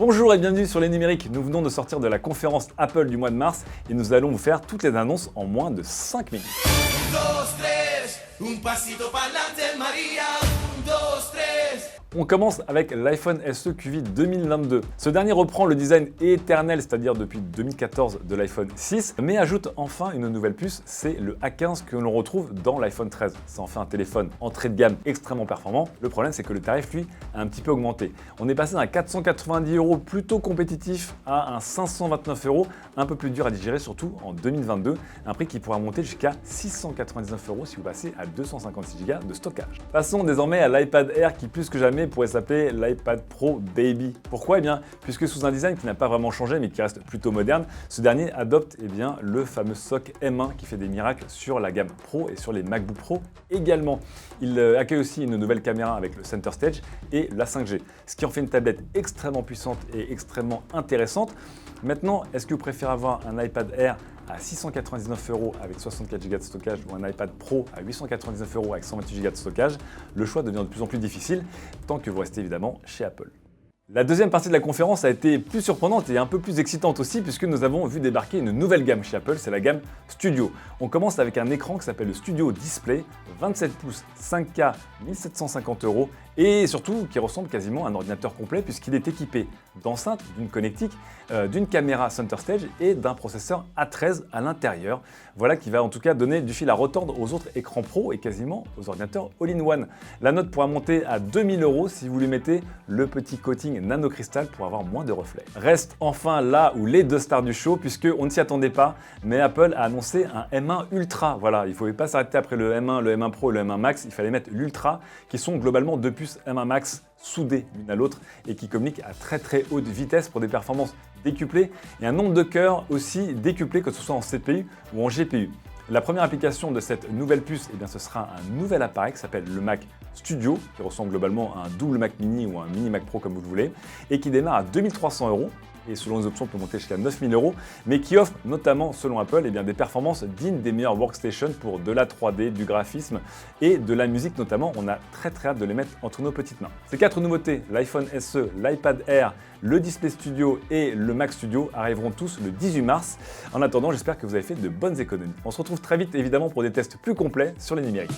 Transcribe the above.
Bonjour et bienvenue sur les numériques. Nous venons de sortir de la conférence Apple du mois de mars et nous allons vous faire toutes les annonces en moins de 5 minutes. On commence avec l'iPhone SE QV 2022. Ce dernier reprend le design éternel, c'est-à-dire depuis 2014 de l'iPhone 6, mais ajoute enfin une nouvelle puce, c'est le A15 que l'on retrouve dans l'iPhone 13. C'est enfin un téléphone entrée de gamme extrêmement performant. Le problème, c'est que le tarif, lui, a un petit peu augmenté. On est passé d'un 490 € plutôt compétitif à un 529 €, un peu plus dur à digérer, surtout en 2022, un prix qui pourra monter jusqu'à 699 € si vous passez à 256 Go de stockage. Passons désormais à l'iPad Air qui, plus que jamais, pourrait s'appeler l'iPad Pro Baby. Pourquoi ? Puisque sous un design qui n'a pas vraiment changé mais qui reste plutôt moderne, ce dernier adopte le fameux SoC M1 qui fait des miracles sur la gamme Pro et sur les MacBook Pro également. Il accueille aussi une nouvelle caméra avec le Center Stage et la 5G, ce qui en fait une tablette extrêmement puissante et extrêmement intéressante. Maintenant, est-ce que vous préférez avoir un iPad Air à 699 € avec 64 Go de stockage ou un iPad Pro à 899 € avec 128 Go de stockage? Le choix devient de plus en plus difficile tant que vous restez évidemment chez Apple. La deuxième partie de la conférence a été plus surprenante et un peu plus excitante aussi puisque nous avons vu débarquer une nouvelle gamme chez Apple, c'est la gamme Studio. On commence avec un écran qui s'appelle le Studio Display, 27 pouces 5K, 1750 € et surtout qui ressemble quasiment à un ordinateur complet puisqu'il est équipé d'enceintes, d'une connectique, d'une caméra Center Stage et d'un processeur A13 à l'intérieur. Voilà qui va en tout cas donner du fil à retordre aux autres écrans pro et quasiment aux ordinateurs all-in-one. La note pourra monter à 2000 € si vous lui mettez le petit coating nanocristal pour avoir moins de reflets. Reste enfin là où les deux stars du show puisqu'on ne s'y attendait pas, mais Apple a annoncé un M1 Ultra. Voilà, il ne fallait pas s'arrêter après le M1, le M1 Pro et le M1 Max, il fallait mettre l'Ultra qui sont globalement deux puces M1 Max soudées l'une à l'autre et qui communiquent à très haute vitesse pour des performances décuplées et un nombre de cœurs aussi décuplé que ce soit en CPU ou en GPU. La première application de cette nouvelle puce, ce sera un nouvel appareil qui s'appelle le Mac Studio, qui ressemble globalement à un double Mac Mini ou un mini Mac Pro comme vous le voulez, et qui démarre à 2300 € et selon les options peut monter jusqu'à 9000 €, mais qui offre notamment, selon Apple, des performances dignes des meilleures workstations pour de la 3D, du graphisme et de la musique notamment. On a très hâte de les mettre entre nos petites mains. Ces 4 nouveautés, l'iPhone SE, l'iPad Air, le Display Studio et le Mac Studio arriveront tous le 18 mars. En attendant, j'espère que vous avez fait de bonnes économies. On se retrouve très vite évidemment pour des tests plus complets sur les numériques.